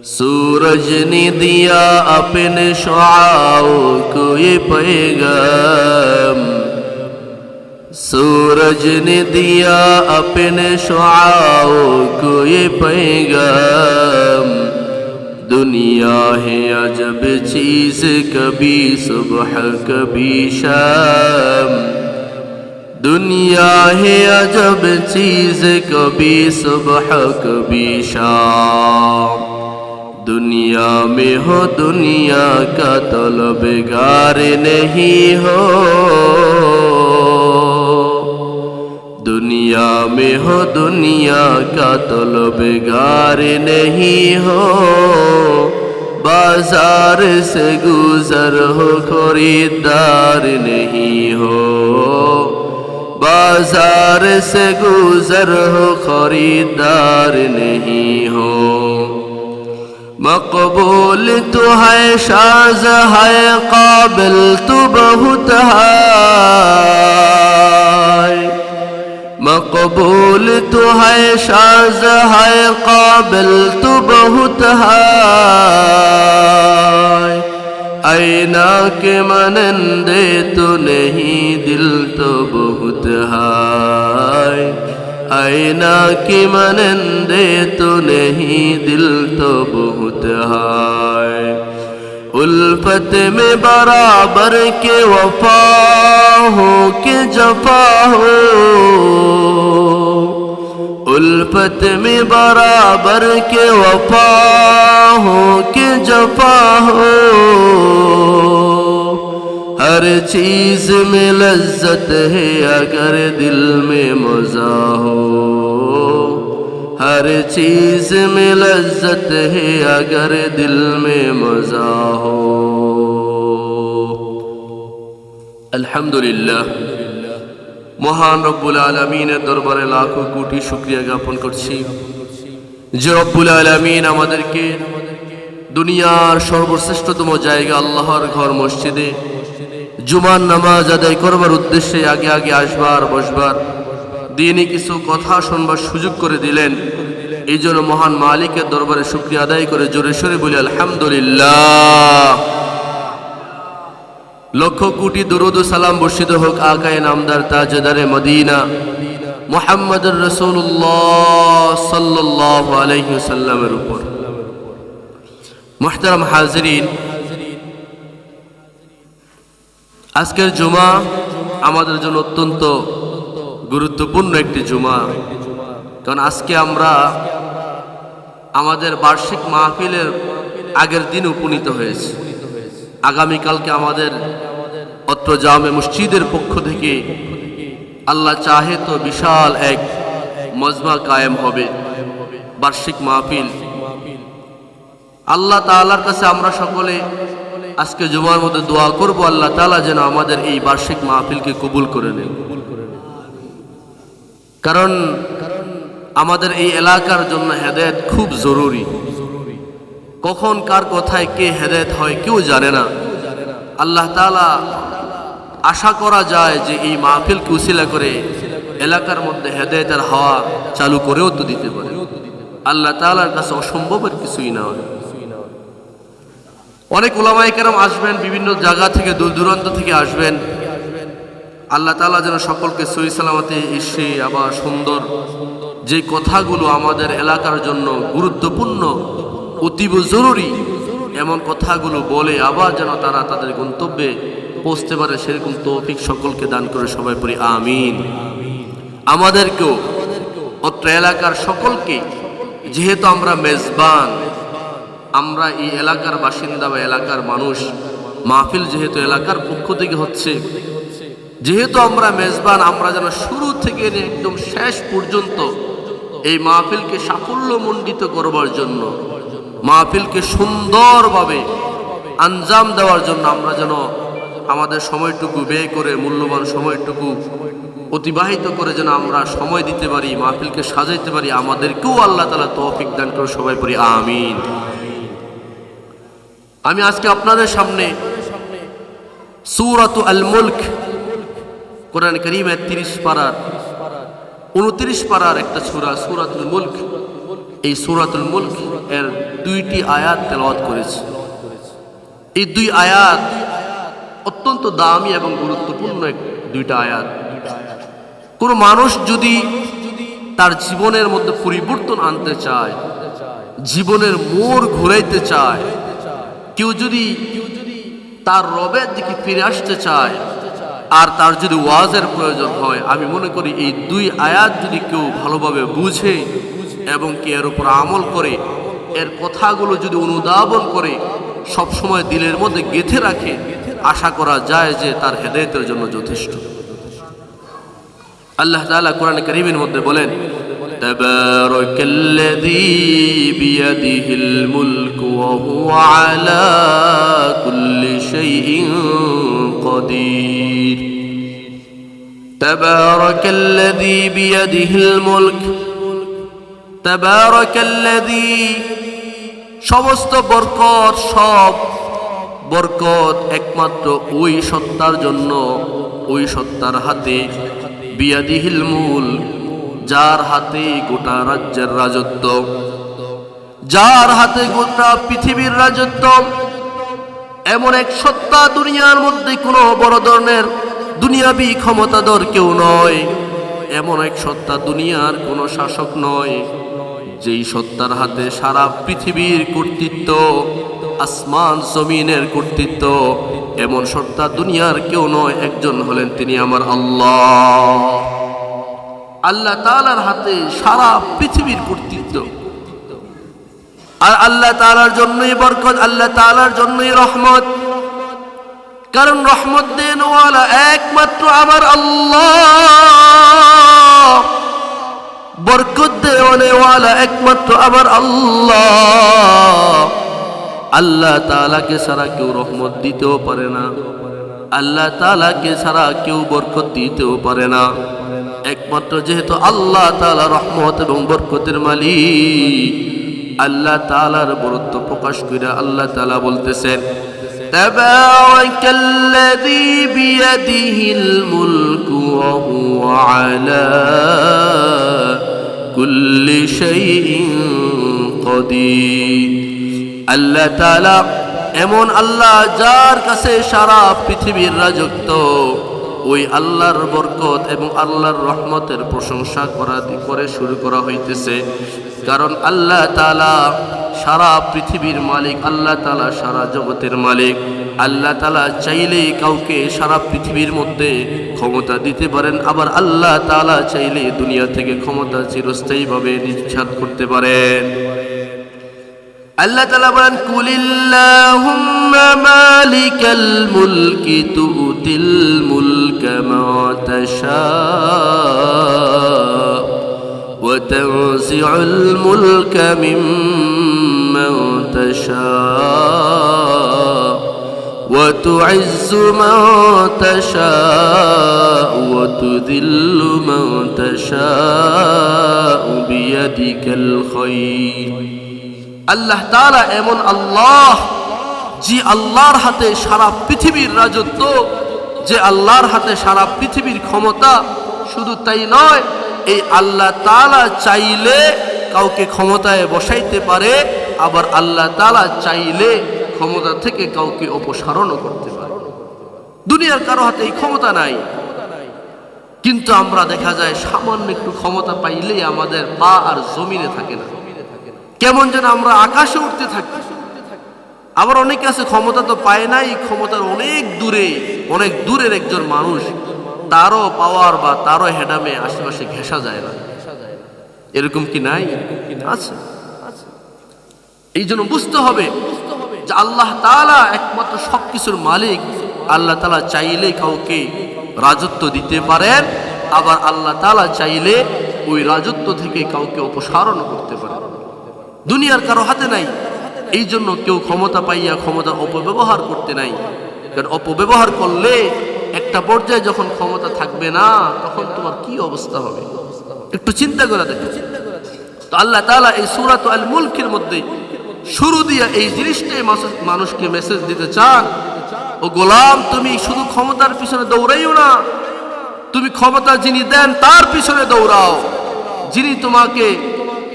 सूरज ने दिया अपने शुआओं को ये पैगाम, सूरज ने दिया अपने शुआओं को ये पैगाम। दुनिया है अजब चीज़, कभी सुबह कभी शाम। दुनिया है अजब चीज़, कभी सुबह कभी शाम। दुनिया में हो दुनिया का तलबगार नहीं हो, दुनिया में हो दुनिया का तलबगार नहीं हो। बाजार से गुजर हो खरीदार नहीं हो, बाजार से गुजर हो खरीदार नहीं हो। मकबूल तो है शाज़ है काबिल तो बहुत है, मकबूल तो है शाज़ है काबिल तो बहुत है। आईना के मनंदे तो नहीं दिल तो बहुत है, आईना की मनंदे तो नहीं दिल तो बहुत है। उल्फत में बराबर के वफा हो के जफा हो, उल्फत में बराबर के वफा हो के जफा हो। हर चीज में लज्जत है अगर दिल में मजा हो, हर चीज में लज्जत है अगर दिल में मजा हो। अल्हम्दुलिल्लाह, মহান রব্বুল আলামিনের দরবারে লাখো কোটি শুকরিয়া জ্ঞাপন করছি যে রব্বুল আলামিন আমাদেরকে দুনিয়ার সর্বশ্রেষ্ঠতম জায়গা আল্লাহর ঘর মসজিদে জুমার নামাজ আদায় করবার উদ্দেশ্যে আগে আগে আসবার বসবার দিনই কিছু কথা শুনবার সুযোগ করে দিলেন। এই জন্য মহান মালিকের দরবারে শুকরিয়া আদায় করে জোরে সোরে বলি আলহামদুলিল্লাহ। লক্ষ কোটি দুরূদ ও সালাম বর্ষিত হোক আকায়ে নামদার তাজদারে মদিনা মুহাম্মদুর রাসূলুল্লাহ সাল্লাল্লাহু আলাইহি ওয়াসাল্লামের উপর। মুহতারাম হাজিরিন, আজকের জুমা আমাদের জন্য অত্যন্ত গুরুত্বপূর্ণ একটি জুমা, কারণ আজকে আমরা আমাদের বার্ষিক মাহফিলের আগের দিন উপনীত হয়েছি। আগামীকালকে আমাদের অত্র জামে মসজিদের পক্ষ থেকে আল্লাহ চাহে তো বিশাল এক মজমা কায়েম হবে, বার্ষিক মাহফিল। আল্লাহ তাআলার কাছে আমরা সকলে আজকে জুমার মধ্যে দোয়া করব, আল্লাহ তাআলা যেন আমাদের এই বার্ষিক মাহফিলকে কবুল করে নেন। কারণ আমাদের এই এলাকার জন্য হেদায়েত খুব জরুরি। কখন কার কথায় কে হেদায়েত হয় কেউ জানে না। আল্লাহ তাআলা আশা করা যায় যে এই মাহফিলকে উসিলা করে এলাকার মধ্যে হেদায়েতের হাওয়া চালু করেও তো দিতে পারে। আল্লাহ তাআলার কাছে অসম্ভবের কিছুই না। অনেক উলামায়ে কেরাম আসবেন, বিভিন্ন জায়গা থেকে দূর দূরান্ত থেকে আসবেন। আল্লাহ তাআলা যেন সকলকে সহি সালামতে এসে আবার সুন্দর যে কথাগুলো আমাদের এলাকার জন্য গুরুত্বপূর্ণ অতীব জরুরি এমন কথাগুলো বলে আবার যেন তারা তাদের গন্তব্যে পৌঁছতে পারে, সেরকম তৌফিক সকলকে দান করে সবাই পড়ি আমিন। আমাদেরকেও অত্র এলাকার সকলকে, যেহেতু আমরা মেজবান, আমরা এই এলাকার বাসিন্দা বা এলাকার মানুষ, মাহফিল যেহেতু এলাকার পক্ষ থেকে হচ্ছে, যেহেতু আমরা মেজবান, আমরা যেন শুরু থেকে একদম শেষ পর্যন্ত এই মাহফিলকে সাফল্যমণ্ডিত করবার জন্য, মাহফিলকে সুন্দরভাবে আঞ্জাম দেওয়ার জন্য আমরা যেন আমাদের সময়টুকু ব্যয় করে, মূল্যবান সময়টুকু অতিবাহিত করে যেন আমরা সময় দিতে পারি, মাহফিলকে সাজাইতে পারি, আমাদেরকেও আল্লাহ তাআলা তৌফিক দান করে সবাই পড়ি আমিন। আমি আজকে আপনাদের সামনে সূরাতুল আল মুলক, কোরআন কারীমের 30 পারার 29 পারার একটা সূরা, সূরাতুল মুলক এই সূরাতুল মুলক এর 2টি আয়াত তেলাওয়াত করেছি। এই 2 আয়াত অত্যন্ত দামি এবং গুরুত্বপূর্ণ 2টা আয়াত। কোন মানুষ যদি তার জীবনের মধ্যে পরিবর্তন আনতে চায়, জীবনের মোড় ঘুরাইতে চায়, কেউ যদি তার রবের দিকে ফিরে আসতে চায়, আর তার যদি ওয়াজের প্রয়োজন হয়, আমি মনে করি এই 2 আয়াত যদি কেউ ভালোভাবে বুঝে এবং কি এর উপর আমল করে, এর কথাগুলো যদি অনুধাবন করে সব সময় দিলের মধ্যে গেঁথে রাখে, আশা করা যায় যে তার হেদায়েতের জন্য যথেষ্ট। আল্লাহ তাআলা কোরআন কারীমের মধ্যে বলেন, তাবারাকাল্লাযী বিয়াদিহিল মুলকু ওয়া হুয়া আলা কুল্লি শাইইন কাদির। তাবারাকাল্লাযী বিয়াদিহিল মুলক, তাবারাকাল্লাযী, সমস্ত বরকত, সব বরকত একমাত্র ওই সত্তার জন্য, ওই সত্তার হাতে। বিয়াদিহিল মুলক, যার হাতে গোটা রাজ্যের রাজত্ব, যার হাতে গোটা পৃথিবীর রাজত্ব। এমন এক সত্তা দুনিয়ার মধ্যে কোনো বড় ধরনের দুনিয়াবি ক্ষমতাধর কেউ নয়। এমন এক সত্তা দুনিয়ার কোনো শাসক নয়, যেই সত্তার হাতে সারা পৃথিবীর কর্তৃত্ব, আসমান জমিনের কর্তৃত্ব। এমন সত্তা দুনিয়ার কেউ নয়, একজন হলেন তিনি আমার আল্লাহ। আল্লাহ তাআলার হাতে সারা পৃথিবীর কর্তৃত্ব। আর আল্লাহ তাআলার জন্যই বরকত, আল্লাহ তাআলার জন্যই রহমত। কারণ রহমত দেনওয়ালা একমাত্র আমার আল্লাহ, বরকত দেওয়ালা একমাত্র আমার আল্লাহ। আল্লাহ তাআলাকে ছাড়া কেউ রহমত দিতেও পারে না, আল্লাহ তাআলাকে ছাড়া কেউ বরকত দিতেও পারে না। একমাত্র যেহেতু আল্লাহ তাআলা রহমত এবং বরকতের মালিক, আল্লাহ তাআলার বরত্ব প্রকাশ করে আল্লাহ তাআলা বলতেছেন, তাবারাকাল্লাযী বিয়াদিহিল মুলকু ওয়া হুয়া আলা কুল্লি শাইইন কাদির। আল্লাহ তাআলা এমন আল্লাহ, যার কাছে সারা পৃথিবীর রাজত্ব। ওই আল্লাহর বরকত এবং আল্লাহর রহমতের প্রশংসা করে শুরু করা হইতেছে। কারণ আল্লাহ তাআলা সারা পৃথিবীর মালিক, আল্লাহ তাআলা সারা জগতের মালিক। আল্লাহ তাআলা চাইলেই কাউকে সারা পৃথিবীর মধ্যে ক্ষমতা দিতে পারেন, আবার আল্লাহ তাআলা চাইলে দুনিয়া থেকে ক্ষমতা চিরস্থায়ীভাবে নিঃসাত করতে পারেন। আল্লাহ তাআলা বলেন, কুলিল্লাহুম্মা মালিকাল মুলকি তুতিল মুলকা মা তাশা ওয়া তানজিউল মুলকা মিম্মান তাশা ওয়া তুইজ্জু মান তাশা ওয়া তুযিল্লু মান তাশা বিয়াদিকাল খায়র। আল্লাহ তাআলা এমন আল্লাহ, যে আল্লাহর হাতে সারা পৃথিবীর রাজত্ব, যে আল্লাহর হাতে সারা পৃথিবীর ক্ষমতা। শুধু তাই নয়, এই আল্লাহ তাআলা চাইলে কাউকে ক্ষমতায় বসাইতে পারে, আবার আল্লাহ তাআলা চাইলে ক্ষমতা থেকে কাউকে অপসারণও করতে পারে। দুনিয়ার কারো হাতে এই ক্ষমতা নাই, কিন্তু আমরা দেখা যায় সামান্য একটু ক্ষমতা পাইলেই আমাদের পা আর জমিনে থাকে না, কেমন যেন আমরা আকাশে উঠতে থাকি। আবার অনেকে আছে ক্ষমতা তো পায় নাই, ক্ষমতার অনেক দূরে, অনেক দূরের একজন মানুষ, তারও পাওয়ার বা তারও হেডামে আশেপাশে ঘেঁষা যায় না। এরকম কি নাই? আছে। এই জন্য বুঝতে হবে যে আল্লাহ তাআলা একমাত্র সবকিছুর মালিক। আল্লাহ তাআলা চাইলে কাউকে রাজত্ব দিতে পারেন, আবার আল্লাহ তাআলা চাইলে ওই রাজত্ব থেকে কাউকে অপসারণ করতে পারেন। দুনিয়ার কারো হাতে নাই। এই জন্য কেউ ক্ষমতা পাইয়া ক্ষমতার অপব্যবহার করতে নাই। কারণ অপব্যবহার করলে একটা পর্যায়ে যখন ক্ষমতা থাকবে না, তখন তোমার কি অবস্থা হবে একটু চিন্তা করে দেখো। তো আল্লাহ তাআলা এই সূরাত আল মুলকের মধ্যে শুরু দিয়ে এই জিনিসটাই মানুষকে মেসেজ দিতে চান, ও গোলাম, তুমি শুধু ক্ষমতার পিছনে দৌড়াইও না, তুমি ক্ষমতা যিনি দেন তার পিছনে দৌড়াও। যিনি তোমাকে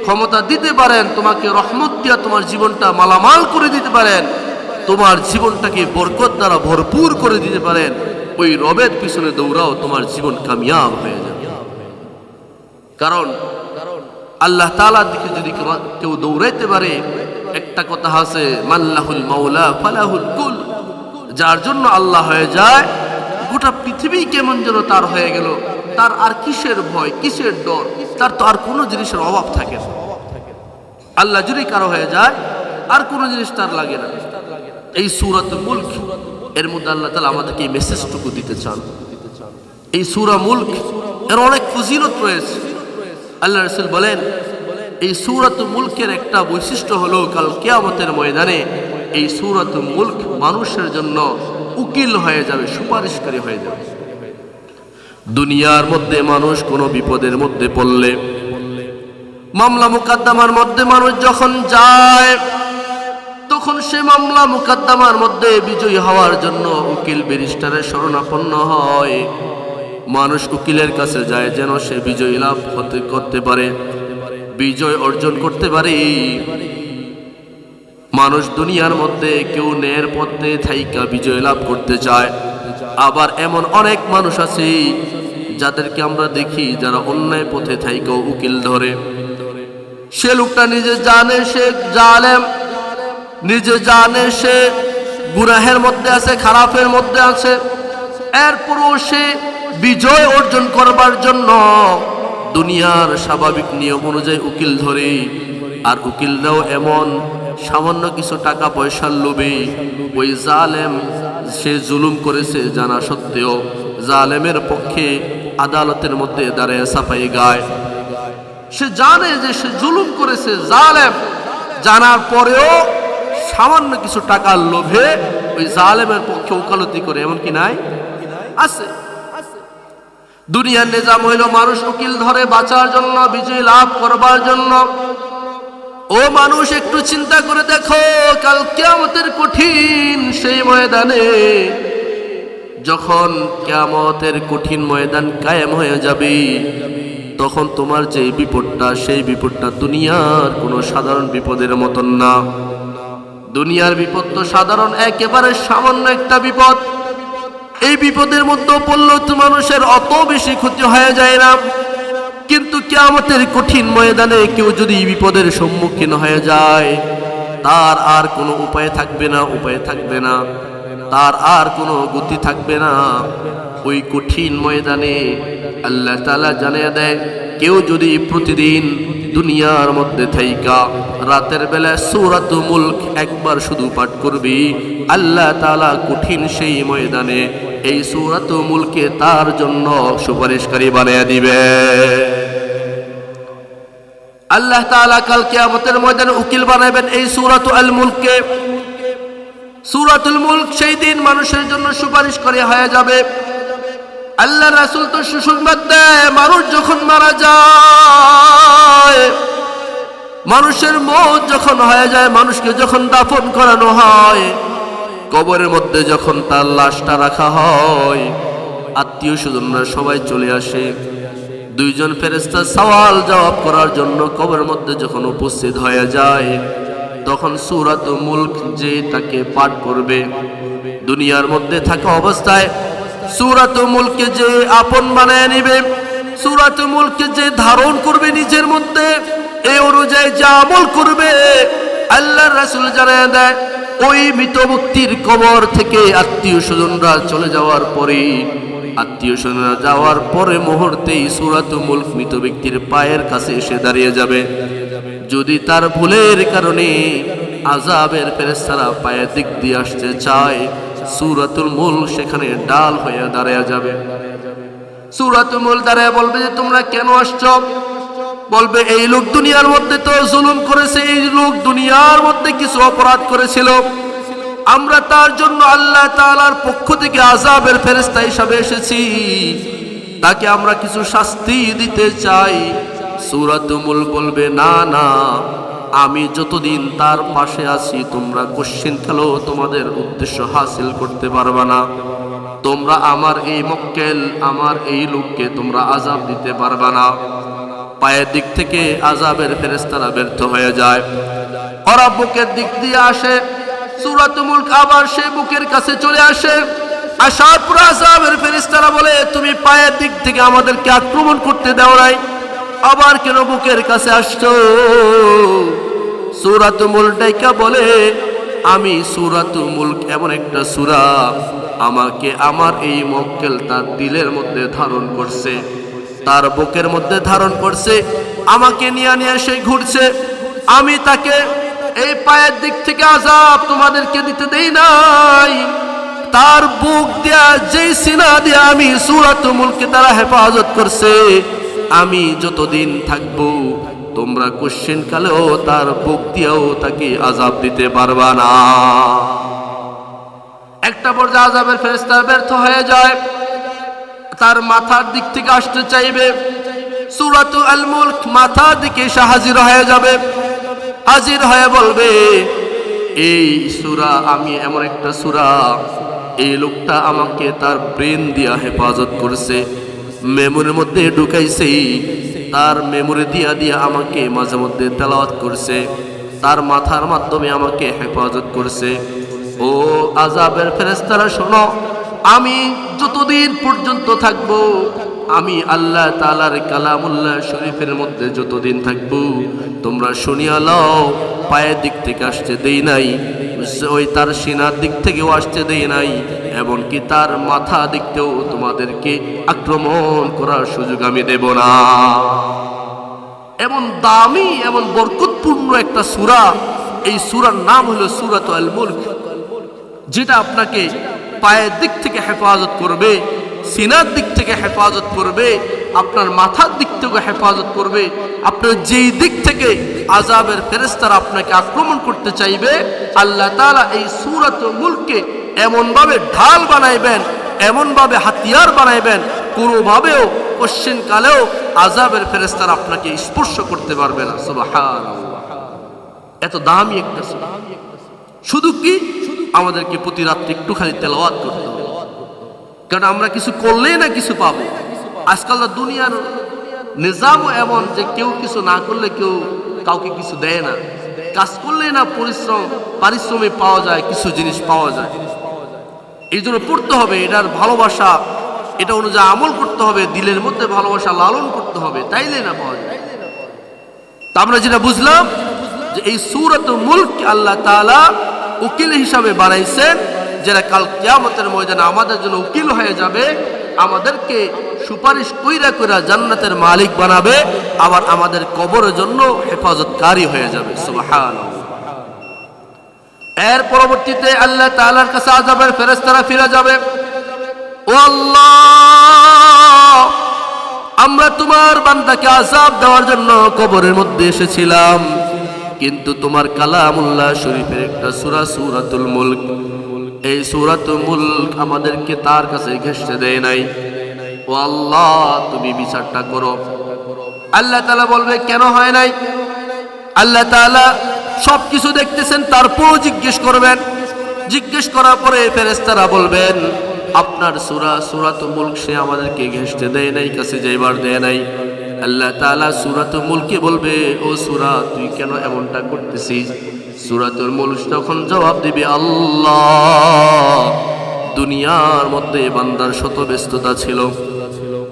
ক্ষমতা দিতে পারেন, তোমাকে রহমত দিয়া তোমার জীবনটা মালামাল করে দিতে পারেন, তোমার জীবনটাকে বরকত দ্বারা ভরপুর করে দিতে পারেন, ওই রবের পিছনে দৌড়াও, তোমার জীবন কামিয়াব হয়ে যাবে। কারণ আল্লাহ তাআলার দিকে যদি কেউ দৌড়াইতে পারে, একটা কথা আছে, মাল্লাহুল মাওলা ফালাহুল কুল, যার জন্য আল্লাহ হয়ে যায় গোটা পৃথিবী কেমন যেন তার হয়ে গেল, তার আর কিসের ভয়, কিসের ডর, তার তো আর কোনো জিনিসের অভাব থাকে না। আল্লাহ যদি কারো হয়ে যায় আর কোনো জিনিস তার লাগে না। এই সূরাতুল মুলক এর মধ্যে আল্লাহ তাআলা আমাদেরকে এই মেসেজটুকু দিতে চান। এই সূরা মুলক এর অনেক ফজিলত রয়েছে। আল্লাহ রাসূল বলেন, এই সূরাতুল মুলকের একটা বৈশিষ্ট্য হলো কাল কিয়ামতের ময়দানে এই সূরাতুল মুলক মানুষের জন্য উকিল হয়ে যাবে, সুপারিশকারী হয়ে যাবে। দুনিয়ার মধ্যে মানুষ কোনো বিপদের মধ্যে পড়লে, মামলা মুকদ্দমার মধ্যে মানুষ যখন যায়, তখন সে মামলা মুকদ্দমার মধ্যে বিজয়ী হওয়ার জন্য উকিল ব্যারিস্টারের শরণাপন্ন হয়। মানুষ উকিলের কাছে যায় যেন সে বিজয় লাভ করতে পারে, বিজয় অর্জন করতে পারে। মানুষ দুনিয়ার মধ্যে কেউ ন্যায়ের পথে থাইকা বিজয় লাভ করতে চায়, আবার এমন অনেক মানুষ আছে যাদেরকে আমরা দেখি যারা অন্যায় পথে থাইকাও উকিল ধরে। সে লোকটা নিজে জানে সে জালেম, নিজে জানে সে গুনাহের মধ্যে আছে, খারাপের মধ্যে আছে, এরপরও সে বিজয় অর্জন করবার জন্য দুনিয়ার স্বাভাবিক নিয়ম অনুযায়ী উকিল ধরে। আর উকিলরাও এমন সামান্য কিছু টাকা পয়সার লোভে ওই জালেম সে জুলুম করেছে জানা সত্ত্বেও জালেমের পক্ষে আদালতের মধ্যে দাঁড়ায় সাফাই গায়। সে জানে যে সে জুলুম করেছে, জালেম, জানার পরেও সামান্য কিছু টাকার লোভে ওই জালেমের পক্ষে ওকালতি করে, এমন কি নাই? আছে। দুনিয়ার নিজাম হইল মানুষ উকিল ধরে বাঁচার জন্য, বিজয় লাভ করবার জন্য। ও মানুষ, একটু চিন্তা করে দেখো, কাল কিয়ামতের কঠিন সেই ময়দানে, যখন কিয়ামতের কঠিন ময়দান কায়েম হয়ে যাবে, তখন তোমার যে বিপদটা, সেই বিপদটা দুনিয়ার কোনো সাধারণ বিপদের মতন না। দুনিয়ার বিপদ তো সাধারণ, একেবারে সামান্য একটা বিপদ। এই বিপদের মধ্যে পড়লে তো মানুষের অত বেশি ক্ষতি হয়ে যায় না, কিন্তু কিয়ামতের কঠিন ময়দানে কেউ যদি বিপদের সম্মুখীন হয়ে যায়, তার আর কোনো উপায় থাকবে না, উপায় থাকবে না, তার আর কোনো গতি থাকবে না। ওই কঠিন ময়দানে আল্লাহ তাআলা জানিয়ে দেয়, কেউ যদি প্রতিদিন দুনিয়ার মধ্যে থাইকা রাতের বেলা সূরাতুল মুলক একবার শুধু পাঠ করবি, আল্লাহ তাআলা কঠিন সেই ময়দানে এই সূরাতুল মুলকে তার জন্য সুপারিশকারী বানিয়ে দিবে। আল্লাহ তাআলা কাল কিয়ামতের ময়দানে উকিল বানাবেন এই সূরাতুল মুলককে। সূরাতুল মুলক সেই দিন মানুষের জন্য সুপারিশকারী হয়ে যাবে। আল্লাহ রাসূল তো সুসংবাদ দেয়, মানুষ যখন মারা যায়, মানুষের মওত যখন হয়ে যায়, মানুষকে যখন দাফন করানো হয়, কবরের মধ্যে যখন তার লাশটা রাখা হয়, আত্মীয় স্বজনরা সবাই চলে আসে। দুইজন ফেরেশতা সওয়াল জবাব করার জন্য কবরের মধ্যে যখন উপস্থিত হয়ে যায়, তখন সূরাতুল মুলক যে তাকে পাঠ করবে, দুনিয়ার মধ্যে থাকা অবস্থায় সূরাতুল মুলকে যে আপন বানায় নিবে, সূরাতুল মুলকে যে ধারণ করবে নিজের মধ্যে, এই অনুযায়ী যে আমল করবে, আল্লাহর রাসূল জানায় দেয়, ওই মৃত ব্যক্তির কবর থেকে আত্মীয় স্বজনরা চলে যাওয়ার পরে, আত্মীয় স্বজনরা যাওয়ার পরে মুহূর্তেই সূরাতুল মুলক মৃত ব্যক্তির পায়ের কাছে এসে দাঁড়িয়ে যাবে। যদি তার ভুলের কারণে আযাবের ফেরেশতারা পায়ের দিক দিয়ে আসতে চায়, সূরাতুল মুলক সেখানে ডাল হয়ে দাঁড়িয়ে যাবে। সূরাতুল মুলক দাঁড়িয়ে বলবে যে তোমরা কেন আসছো? বলবে এই লোক দুনিয়ার মধ্যে তো জুলুম করেছে, এই লোক দুনিয়ার মধ্যে কিছু অপরাধ করেছিল, আমরা তার জন্য আল্লাহ তাআলার পক্ষ থেকে আযাবের ফেরেশতা হিসেবে এসেছি, তাকে আমরা কিছু শাস্তি দিতে চাই। সূরাতুল মুলক বলবে না না, আমি যতদিন তার পাশে আছি তোমরা কোশ্চিনকালেও তোমাদের উদ্দেশ্য হাসিল করতে পারবে না, তোমরা আমার এই মক্কেল, আমার এই লোককে তোমরা আযাব দিতে পারবে না। পায়ের দিক থেকে আযাবের ফেরেশতারা ব্যর্থ হয়ে যায়, ওরা বুকের দিক দিয়ে আসে। সূরাতুল মুলক আবার সেই বুকের কাছে চলে আসে। আসার পর আযাবের ফেরেশতারা বলে, তুমি পায়ের দিক থেকে আমাদেরকে আক্রমণ করতে দাও নাই, আবার কেন বুকের কাছে আসছো? সূরাতুল মুলক ডাইকা বলে, আমি সূরাতুল মুলক এমন একটা সূরা, আমাকে আমার এই মক্কেল তার দিলের মধ্যে ধারণ করছে, তার বুকের মধ্যে ধারণ করছে, আমাকে নিয়ে নিয়ে সে ঘুরছে। আমি তাকে এই পায়ের দিক থেকে আযাব তোমাদেরকে দিতে দেই নাই, তার বুক দিয়া যেই সিনা দিয়া আমি সূরাতুল মুলকে তারা হেফাজত করছে, আমি যতদিন থাকবো তোমরা কোশ্চেন কালেও তার বুক দিয়েও তাকে আযাব দিতে পারবা না। একটা পর্যায়ে আযাবের ফেরেশতা ব্যর্থ হয়ে যায়, তার মাথার দিক থেকে আসতে চাইবে। সূরাতুল মুলক মাথার দিকে এসে হাজির হয়ে যাবে, হাজির হয়ে বলবে, এই সূরা আমি এমন একটা সূরা, এই লোকটা আমাকে তার ব্রেন দিয়া হেফাজত করছে, মেমোরির মধ্যে ঢুকাইছে, তার মেমোরি দিয়া দিয়া আমাকে মাঝে মধ্যে তেলাওয়াত করছে, তার মাথার মাধ্যমে আমাকে হেফাজত করছে। ও আযাবের ফেরেশতারা শোনো, আমি যতদিন পর্যন্ত থাকবো, আমি আল্লাহ তাআলার কালামুল্লাহ শরীফের মধ্যে যতদিন থাকবো, তোমরা শুনিয়া লও, পায়ের দিক থেকে আসতে দেই নাই, ওই তার সিনার দিক থেকেও আসতে দেই নাই, এমনকি তার মাথা দিক থেকেও তোমাদেরকে আক্রমণ করার সুযোগ আমি দেব না। এমন দামি, এমন বরকতপূর্ণ একটা সূরা, এই সূরার নাম হলো সূরাতুল মুলক, যেটা আপনাকে পায়ের দিক থেকে হেফাজত করবে, সিনার দিক থেকে হেফাজত করবে, আপনার মাথার দিক থেকে হেফাজত করবে। আপনার যেই দিক থেকে আযাবের ফেরেশতারা আপনাকে আক্রমণ করতে চাইবে, আল্লাহ তাআলা এই সূরাতুল মুলককে এমনভাবে ঢাল বানাইবেন, এমনভাবে হাতিয়ার বানাইবেন, কোনোভাবেও কোশ্চেন কালেও আযাবের ফেরেশতারা আপনাকে স্পর্শ করতে পারবে না। সুবহানাল্লাহ, এত দামি একটা সূরা। শুধু কি আমাদেরকে প্রতি রাত্রে একটু খালি তেলাওয়াত করতে হবে, কারণ আমরা কিছু করলেই না কিছু পাবো। আজকাল দুনিয়ার নিজামও এমন যে কেউ কিছু না করলে কেউ কাউকে কিছু দেয় না, কাজ করলেই না পারিশ্রমিক পাওয়া যায়, কিছু জিনিস পাওয়া যায়। এই জন্য পড়তে হবে, এটার ভালোবাসা, এটা অনুযায়ী আমল করতে হবে, দিলের মধ্যে ভালোবাসা লালন করতে হবে, তাইলে না পাওয়া যায়। তা আমরা যেটা বুঝলাম যে এই সূরাতুল মুলক আল্লাহ তাআলা উকিল হিসাবে বানাইছেন, যারা কাল কিয়ামতের ময়দানে আমাদের জন্য উকিল হয়ে যাবে, আমাদেরকে সুপারিশ কইরা কইরা জান্নাতের মালিক বানাবে, আবার আমাদের কবরের জন্য হেফাজতকারী হয়ে যাবে। সুবহানাল্লাহ। এর পরবর্তীতে আল্লাহ তাআলার কাছে আযাবের ফেরেশতারা ফিরে যাবে, ও আল্লাহ, আমরা তোমার বান্দাকে আযাব দেওয়ার জন্য কবরের মধ্যে এসেছিলাম, কিন্তু তোমার কালামুল্লাহ শরীফের একটা সূরা সূরাতুল মুলক, এই সূরাতুল মুলক আমাদেরকে তার কাছে ঘেঁষতে দেয় নাই। ও আল্লাহ, তুমি বিচারটা করো। আল্লাহ তাআলা বলবে, কেন হয় নাই? আল্লাহ তাআলা সবকিছু দেখতেছেন, তারপরও জিজ্ঞেস করবেন। জিজ্ঞেস করার পরে ফেরেশতারা বলবেন, আপনার সূরাতুল মুলক সে আমাদেরকে ঘেঁষতে দেয় নাই, কাছে যাইবার দেয় নাই। আল্লাহ তাআলা সূরাতুল মুলকে বলবে, ও সূরা, তুই কেন এমনটা করতেছিস? সূরাতুল মুলক তখন জবাব দিবে, আল্লাহ, দুনিয়ার মধ্যে বান্দার শত ব্যস্ততা ছিল,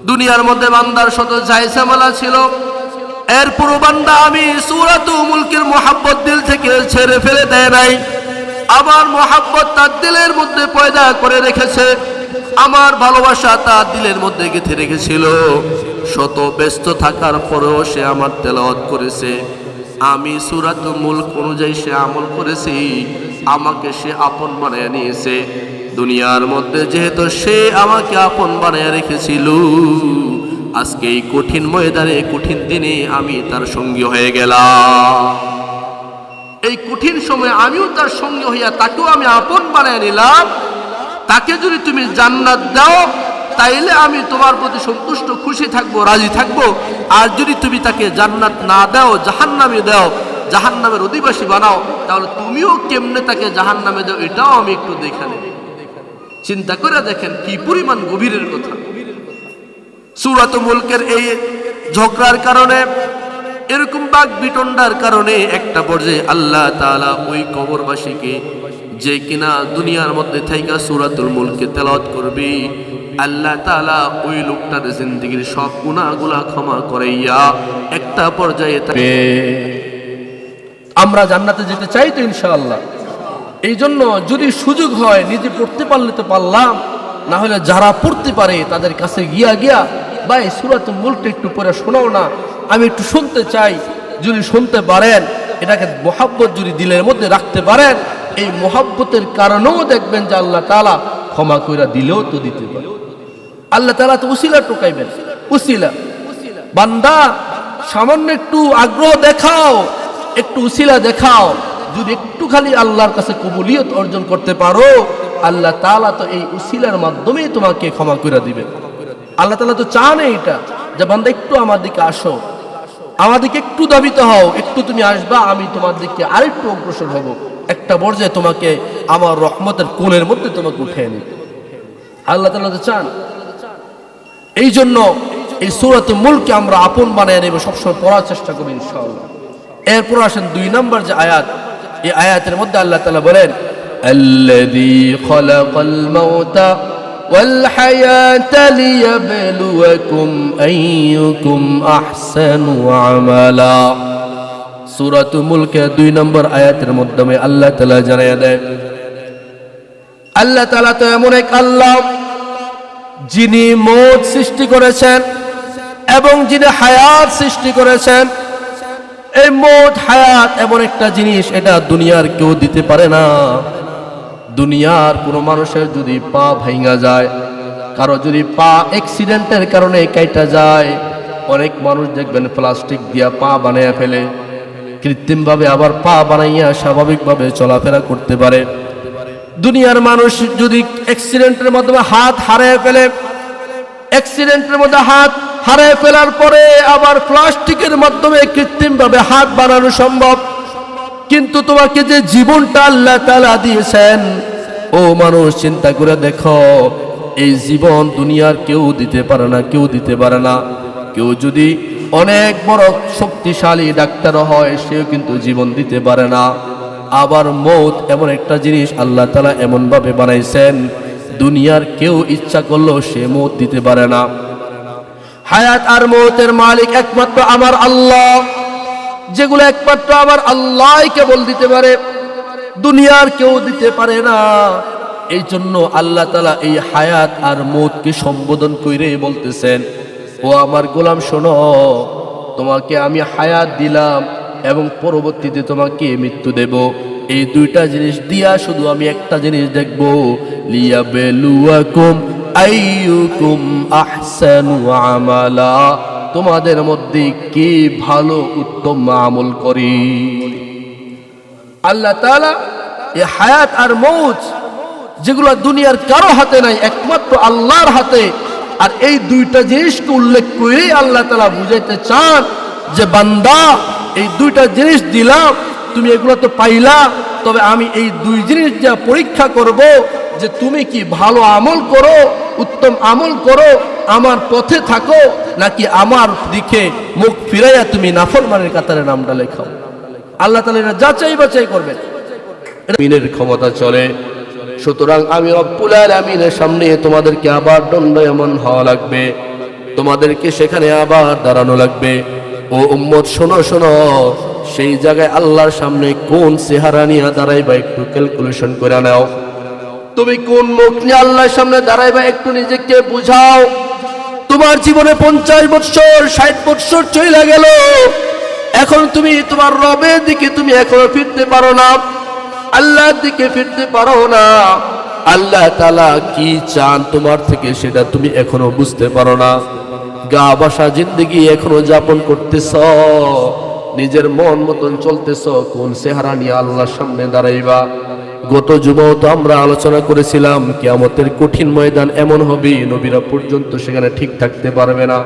দুনিয়ার মধ্যে বান্দার শত জায়সামালা ছিল, এরপর বান্দা আমি সূরাতুল মুলকের মুহাব্বত দিল থেকে ছেড়ে ফেলে দেয় নাই, আমার মুহাব্বত তার দিলের মধ্যে পয়দা করে রেখেছে, আমার ভালোবাসা তার দিলের মধ্যে গেঁথে রেখেছিল। শত ব্যস্ত থাকার পরেও সে আমার তেলাওয়াত করেছে, আমি সূরাতুল মুলক অনুযায়ী সে আমল করেছি, আমাকে সে আপন বানিয়ে নিয়েছে। দুনিয়ার মধ্যে যেহেতু সে আমাকে আপন বানিয়ে রেখেছিল, আজকে এই কঠিন ময়দানে, কঠিন দিনে আমি তার সঙ্গী হয়ে গেলাম। এই কঠিন সময়ে আমিও তার সঙ্গী হইয়া তাকেও আমি আপন বানিয়ে নিলাম। তাকে যদি তুমি জান্নাত দাও, তাইলে আমি তোমার প্রতি সন্তুষ্ট, খুশি থাকবো, রাজি থাকবো। আর যদি তুমি তাকে জান্নাত না দাও, জাহান্নামে দাও, জাহান্নামের অধিবাসী বানাও, তাহলে তুমিও কেমনে তাকে জাহান্নামে দাও, এটাও আমি একটু দেখে নেব। চিন্তা করে দেখেন কি পরিমাণ গভীরের কথা। সূরাতুল মুলকের ঝগড়ার কারণে, এরকম বাক বিতণ্ডার কারণে একটা পর্যায়ে আল্লাহ তাআলা ওই কবরবাসীকে, যে কিনা দুনিয়ার মধ্যে থাইকা সূরাতুল মুলকে তেলাওয়াত করবে, আল্লাহ তাআলা ওই লোকটার জিন্দেগীর সব গুনাহগুলা ক্ষমা করাইয়া একটা পর্যায়ে আমরা জান্নাতে যেতে চাই তো ইনশাআল্লাহ। এই জন্য যদি সুযোগ হয় নিজে পড়তে পারলে তো পারলাম, না হলে যারা পড়তে পারে তাদের কাছে গিয়া ভাই সূরাতুল মুলকটা একটু পড়ে শোনাও না, আমি একটু শুনতে চাই। যদি শুনতে পারেন, এটাকে মোহাব্বত যদি দিলের মধ্যে রাখতে পারেন, এই মোহাব্বতের কারণেও দেখবেন যে আল্লাহ তাআলা ক্ষমা কইরা দিলেও তো দিতে পারে। আল্লাহ তাআলা তো উসিলা টোকাইবেন, উসিলা। বান্দা সামান্য একটু আগ্রহ দেখাও, একটু উসিলা দেখাও, যদি একটু খালি আল্লাহর কাছে কবুলিয়ত অর্জন করতে পারো, আল্লাহ তাআলা তো এই উসিলার মাধ্যমেই তোমাকে ক্ষমা করে দিবেন। আল্লাহ তাআলা তো চান এটা যে বান্দা একটু আমার দিকে আসো, আমার দিকে একটু দাবিতে হও, একটু তুমি আসবা, আমি তোমার দিকে আরেকটু অগ্রসর হব, একটা পর্যায়ে তোমাকে আমার রহমতের কোলের মধ্যে তোমাকে উঠিয়ে নিব। আল্লাহ তাআলা তো চান। এই জন্য এই সূরাতুল মুলকে আমরা আপন বানিয়ে নেব, সবসময় পড়ার চেষ্টা করি ইনশাআল্লাহ। এরপর আসেন 2 নম্বর যে আয়াত, এই আয়াতের মধ্যে আল্লাহ তাআলা বলেন, আল্লাযী খালাকাল মাউতা ওয়াল হায়াতা লিয়াবলুয়াকুম আইয়ুকুম আহসানু আমালা। সূরাতুল মুলকের 2 নম্বর আয়াতের মাধ্যমে আল্লাহ তাআলা জানিয়ে দেয়, আল্লাহ তাআলা তো এমন এক আল্লাহ যিনি মওত সৃষ্টি করেছেন এবং যিনি হায়াত সৃষ্টি করেছেন। এই মওত হায়াত এমন একটা জিনিস, এটা দুনিয়ার কেউ দিতে পারে না। দুনিয়ার কোনো মানুষের যদি পা ভাঙা যায়, কারো যদি পা অ্যাক্সিডেন্টের কারণে কাটা যায়, অনেক মানুষ দেখবেন প্লাস্টিক দিয়া পা বানাইয়া ফেলে, কৃত্রিমভাবে আবার পা বানাইয়া স্বাভাবিকভাবে চলাফেরা করতে পারে। দুনিয়ার মানুষ যদি অ্যাক্সিডেন্টের মাধ্যমে হাত হারিয়ে ফেলে, অ্যাক্সিডেন্টের মধ্যে হাত হারিয়ে ফেলার পরে আবার প্লাস্টিকের মাধ্যমে কৃত্রিমভাবে হাত বানানো সম্ভব। কিন্তু তোমাকে যে জীবনটা আল্লাহ তাআলা দিয়েছেন, ও মানুষ চিন্তা করে দেখো, এই জীবন দুনিয়ার কেউ দিতে পারে না, কেউ দিতে পারে না। কেউ যদি অনেক বড় শক্তিশালী ডাক্তার হয়, সেও কিন্তু জীবন দিতে পারে না। আবার মওত এমন একটা জিনিস আল্লাহ তাআলা এমন ভাবে বানাইছেন, দুনিয়ার কেউ ইচ্ছা করলেও সে মওত দিতে পারে না। হায়াত আর মওতের মালিক একমাত্র আমার আল্লাহ, যেগুলো একমাত্র আমার আল্লাহই কেবল দিতে পারে, দুনিয়ার কেউ দিতে পারে না। এই জন্য আল্লাহ তাআলা এই হায়াত আর মওতকে সম্বোধন করে বলতেছেন, ও আমার গোলাম শোনো, তোমাকে আমি হায়াত দিলাম এবং পরবর্তীতে তোমাকে মৃত্যু দেব। এই 2টা জিনিস দিয়া শুধু আমি একটা জিনিস দেখব, লিয়াবলুয়াকুম আইয়ুকুম আহসানু আমালা, তোমাদের মধ্যে কে ভালো উত্তম আমল করে। আল্লাহ তাআলা এই হায়াত আর মওত যেগুলো দুনিয়ার কারো হাতে নাই, একমাত্র আল্লাহর হাতে, আর এই 2টা জিনিসকে উল্লেখ করে আল্লাহ তাআলা বুঝাইতে চান যে বান্দা, এই 2টা জিনিস দিলাম, তুমি এগুলো তো পাইলা, তবে আমি এই 2 জিনিস যা পরীক্ষা করব যে তুমি কি ভালো আমল করো, উত্তম আমল করো, আমার পথে থাকো, নাকি আমার দিকে মুখ ফিরাইয়া তুমি নাফরমানের কাতারে নামটা লেখাও। আল্লাহ তাআলা এটা যাচাই বাছাই করবেন, আমিনের ক্ষমতা চলে। সুতরাং আমি রব্বুল আলামিনের সামনে তোমাদেরকে আবার দণ্ডায়মান হওয়া লাগবে, তোমাদেরকে সেখানে আবার দাঁড়ানো লাগবে। ও উম্মত শোনো শোনো, সেই জায়গায় আল্লাহর সামনে কোন চেহারা নিয়ে দাঁড়াইবা একটু ক্যালকুলেশন করে নাও। তুমি কোন মুখ নিয়ে আল্লাহর সামনে দাঁড়াইবা একটু নিজেকে বুঝাও। তোমার জীবনে 50 বছর 60 বছর চলে গেল, এখন তুমি তোমার রবের দিকে তুমি এখনো ফিরতে পারো না, আল্লাহর দিকে ফিরতে পারো না। আল্লাহ তাআলা কি চান তোমার থেকে সেটা তুমি এখনো বুঝতে পারো না। গা বাসা জিন্দেগি এখনো যাপন করতেছ, নিজের মন মতন চলতেছ, কোন চেহারা নিয়ে আল্লাহর সামনে দাঁড়াইবা। গত জুমাও তো আমরা আলোচনা করেছিলাম, কিয়ামতের কঠিন ময়দান এমন হবে, নবীরা পর্যন্ত সেখানে ঠিক থাকতে পারবে না।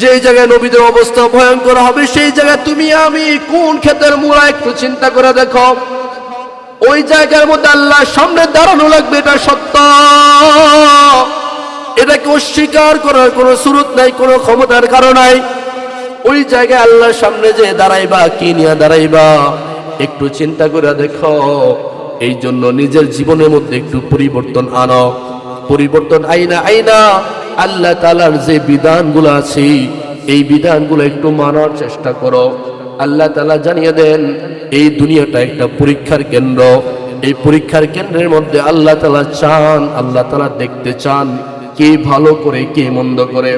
যেই জায়গায় নবীদের অবস্থা ভয়ঙ্কর হবে, সেই জায়গায় তুমি আমি কোন ক্ষেতের মূলা একটু চিন্তা করে দেখো। ওই জায়গার মধ্যে আল্লাহর সামনে দাঁড়ানো লাগবে, এটা সত্য। এটাকে অস্বীকার করার কোনো সুরত নাই, কোনো ক্ষমতার কারণ নাই। ওই জায়গায় আল্লাহর সামনে যে দাঁড়াইবা, কি নিয়ে দাঁড়াইবা একটু চিন্তা করে দেখো। এই জন্য নিজের জীবনের মধ্যে একটু পরিবর্তন আনো। পরিবর্তন আইনা আল্লাহ তাআলার যে বিধানগুলো আছে এই বিধানগুলো একটু মানার চেষ্টা করো। আল্লাহ তাআলা জানিয়ে দেন এই দুনিয়াটা একটা পরীক্ষার কেন্দ্র। এই পরীক্ষার কেন্দ্রের মধ্যে আল্লাহ তাআলা চান, আল্লাহ তাআলা দেখতে চান কে ভালো করে কে মন্দ করে।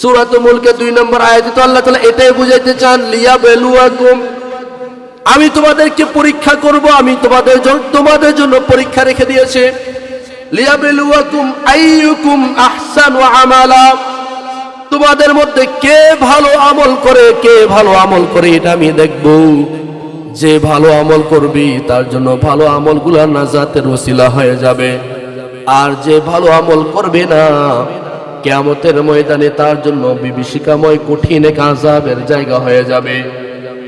সূরাতুল মুলকে 2 নম্বর আয়াতে তো আল্লাহ তাআলা এটাই বুঝাইতে চান, লিয়াবলুয়াকুম, আমি তোমাদেরকে পরীক্ষা করব, আমি তোমাদের জন্য পরীক্ষা রেখে দিয়েছে। লিয়াবলুয়াকুম আইয়ুকুম আহসানু আমালা, তোমাদের মধ্যে কে ভালো আমল করে এটা আমি দেখব। যে ভালো আমল করবি তার জন্য ভালো আমলগুলো নাজাতের ওসিলা হয়ে যাবে, আর যে ভালো আমল করবে না কিয়ামতের ময়দানে তার জন্য বিভীষিকাময় কঠিন এক আযাবের জায়গা হয়ে যাবে।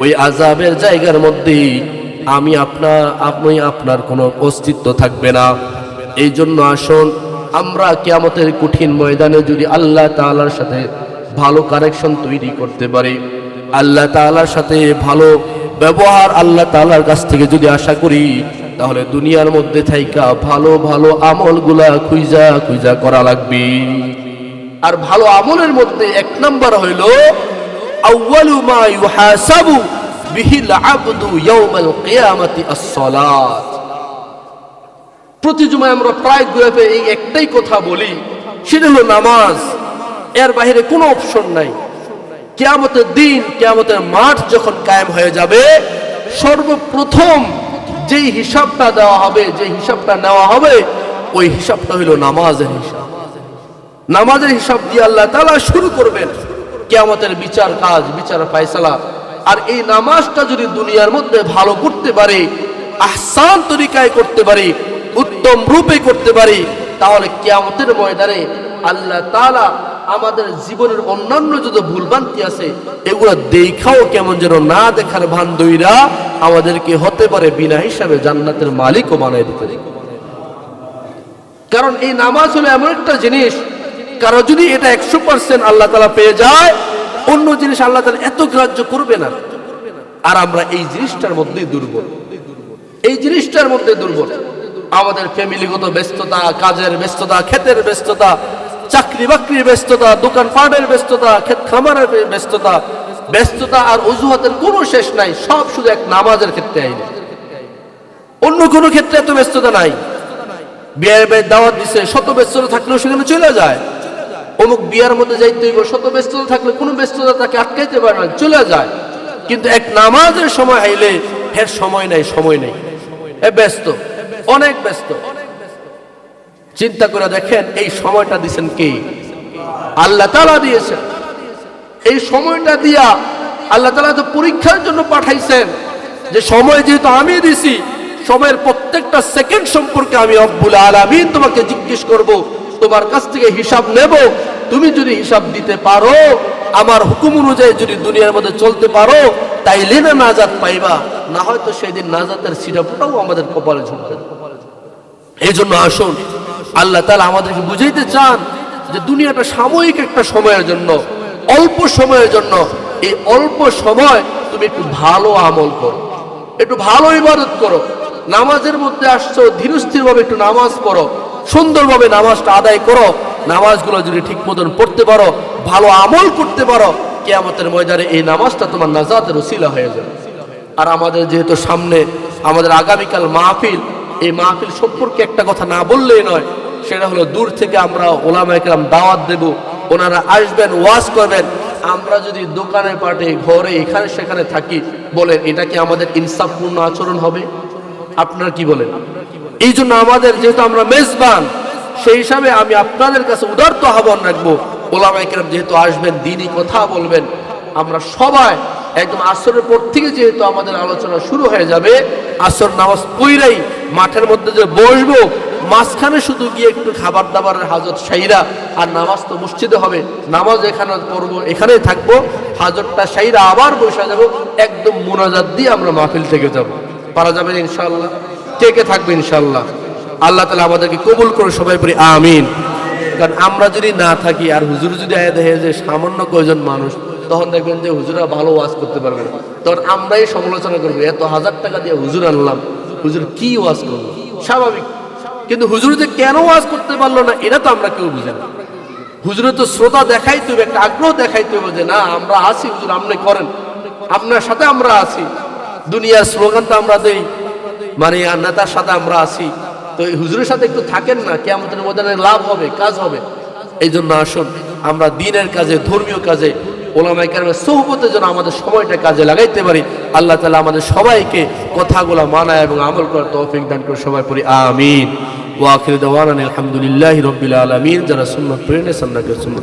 ওই আযাবের জায়গার মধ্যে আপনি আপনার কোনো অস্তিত্ব থাকবে না। এই জন্য আসুন আমরা কিয়ামতের কঠিন ময়দানে যদি আল্লাহ তাআলার সাথে ভালো কানেকশন তৈরি করতে পারি, আল্লাহ তাআলার সাথে ভালো ব্যবহার আল্লাহ তাআলার কাছ থেকে যদি আশা করি, তাহলে দুনিয়ার মধ্যে থাইকা ভালো ভালো আমলগুলা খুঁজা করা লাগবে। আর ভালো আমলের মধ্যে 1 নাম্বার হইল আউয়ালু মা ইউহাসাবু বিহিল আবদু ইয়াউমাল কিয়ামাতি আস-সালাত। প্রতি জুমায় আমরা প্রায় ঘুরে এই একটাই কথা বলি, সেটা হলো নামাজ। এর বাইরে কোনো অপশন নাই। কিয়ামতের দিন, কিয়ামতের মাঠ যখন কায়েম হয়ে যাবে, সর্বপ্রথম যেই হিসাবটা দেওয়া হবে, যে হিসাবটা নেওয়া হবে, ওই হিসাবটা হলো নামাজের হিসাব। নামাজের হিসাব দিয়ে আল্লাহ তাআলা শুরু করবেন কিয়ামতের বিচার কাজ, বিচার ফায়সালা। আর এই নামাজটা যদি দুনিয়ার মধ্যে ভালো করতে পারে, আহসান তরিকায় করতে পারি, উত্তম রূপে করতে পারি, তাহলে কিয়ামতের ময়দানে আল্লাহ তাআলা আমাদের জীবনের অন্যান্য যত ভুলভ্রান্তি আছে এগুলো দেখাও কেমন যেন না দেখার ভান দইরা আমাদেরকে হতে পারে বিনা হিসাবে জান্নাতের মালিকও বানায় দিতে পারে। কারণ এই নামাজ হলো এমন একটা জিনিস, কারো যদি এটা 100% আল্লাহ তাআলা পেয়ে যায়, অন্য জিনিস আল্লাহ তাআলা এত গ্রাহ্য করবে না। আর আমরা এই জিনিসটার মধ্যেই দুর্বল, এই জিনিসটার মধ্যে দুর্বল। আমাদের ফ্যামিলিগত ব্যস্ততা, কাজের ব্যস্ততা, ক্ষেতের ব্যস্ততা, চাকরি বাকরির ব্যস্ততা, দোকান পাটের ব্যস্ততা, ক্ষেত খামারের ব্যস্ততা আর অজুহাতের কোনো শেষ নাই। সব শুধু এক নামাজের ক্ষেত্রে আইনে, অন্য কোনো ক্ষেত্রে এত ব্যস্ততা নাই। বিয়ের দাওয়াত দিছে, শত ব্যস্ততা থাকলেও সেখানে চলে যায়। অমুক বিয়ার মধ্যে যাইতে হইব, শত ব্যস্ততা থাকলে কোনো ব্যস্ততা তাকে আটকাইতে পারে না, চলে যায়। কিন্তু এক নামাজের সময় আইলে এর সময় নেই, ব্যস্ত, অনেক ব্যস্ত। চিন্তা করে দেখেন এই সময়টা দিয়েছেন কে? আল্লাহ তাআলা দিয়েছেন। এই সময়টা দিয়া আল্লাহ তাআলা তো পরীক্ষার জন্য পাঠাইছেন, যে সময় যেহেতু আমি দিছি, সময়ের প্রত্যেকটা সেকেন্ড সম্পর্কে আমি রব্বুল আলামিন তোমাকে জিজ্ঞেস করব, তোমার কাছ থেকে হিসাব নেব। তুমি যদি হিসাব দিতে পারো, আমার হুকুম অনুযায়ী যদি দুনিয়ার মধ্যে চলতে পারো, তাইলে না নাজাত পাইবা, না হয়তো সেদিন নাজাতের ছিটাফোঁটাও আমাদের কপালে ঝুঁকবে। এই জন্য আসুন আল্লাহ তাআলা আমাদেরকে বুঝাইতে চান যে দুনিয়াটা সাময়িক একটা সময়ের জন্য, অল্প সময়ের জন্য। এই অল্প সময় তুমি একটু ভালো আমল করো, একটু ভালো ইবাদত করো। নামাজের মধ্যে আসছো, ধীরস্থির ভাবে একটু নামাজ পড়ো, সুন্দরভাবে নামাজটা আদায় করো। নামাজগুলো যদি ঠিক মতন পড়তে পারো, ভালো আমল করতে পারো, কিয়ামতের ময়দানে এই নামাজটা তোমার নাজাতের ওসিলা হয়ে যাবে। আর আমাদের যেহেতু সামনে আমাদের আগামীকাল মাহফিল, এই মাহফিল সম্পর্কে একটা কথা না বললেই নয়, সেটা হলো দূর থেকে আমরা ওলামায়ে কেরাম দাওয়াত দেব, ওনারা আসবেন, ওয়াজ করবেন। আমরা যদি দোকানে পাটে ঘরে এখানে সেখানে থাকি, বলেন এটা কি আমাদের ইনসাফপূর্ণ আচরণ হবে? আপনারা কি বলেন? এই জন্য আমাদের যেহেতু আমরা মেজবান, সেই হিসাবে আমি আপনাদের কাছে উদারত আহ্বান রাখবো, ওলামায়ে কেরাম যেহেতু আসবেন, দ্বীনি কথা বলবেন, আমরা সবাই একদম আসরের পর থেকে যেহেতু আমাদের আলোচনা শুরু হয়ে যাবে, আসর নামাজ পড়াই মাঠের মধ্যে যে বসবো, মাঝখানে শুধু গিয়ে একটু খাবার দাবারের হাজত সাইরা, আর নামাজ তো মসজিদে হবে, নামাজ এখানে পড়বো, এখানেই থাকবো, হাজতটা সাইরা আবার বসে যাবো, একদম মুনাজাত দিয়ে আমরা মাহফিল থেকে যাব। পারা যাবে ইনশাআল্লাহ? কে কে থাকবে ইনশাআল্লাহ? আল্লাহ তাআলা আমাদেরকে কবুল করে সবাই পড়ি আমিন। কারণ আমরা যদি না থাকি আর হুজুর যদি আয়া দেখে যে সামান্য কয়জন মানুষ, তখন দেখবেন যে হুজুরা ভালো ওয়াজ করতে পারবে না, তখন আমরাই সমালোচনা করবো এত হাজার টাকা দিয়ে হুজুর আনলাম, হুজুর কি ওয়াজ করলো, স্বাভাবিক। কিন্তু হুজুর যে কেন ওয়াজ করতে পারলো না এটা তো আমরা কেউ বুঝি না। হুজুরের তো শ্রোতা দেখাইতে হবে, একটা আগ্রহ দেখাইতে হবে যে না আমরা আছি, হুজুর আপনি করেন, আপনার সাথে আমরা আছি। দুনিয়ার স্লোগান তো আমরা দেই, মানে আর নেতার সাথে আমরা আছি, তো এই হুজুরের সাথে একটু থাকেন না, কিয়ামতের ময়দানে লাভ হবে, কাজ হবে। এই জন্য আসুন আমরা দ্বীনের কাজে, ধর্মীয় কাজে, ওলামায়ে কেরামের সোহবতে যেন আমাদের সময়টা কাজে লাগাইতে পারি। আল্লাহ তাআলা আমাদের সবাইকে কথাগুলো মানা এবং আমল করার তৌফিক দান করে। সবাই পড়ি আমিন। ওয়া আখিরু দাওয়ানা আলহামদুলিল্লাহি রাব্বিল আলামিন। যারা সুন্নাত পড়েন সুন্নাতের সুন্নাত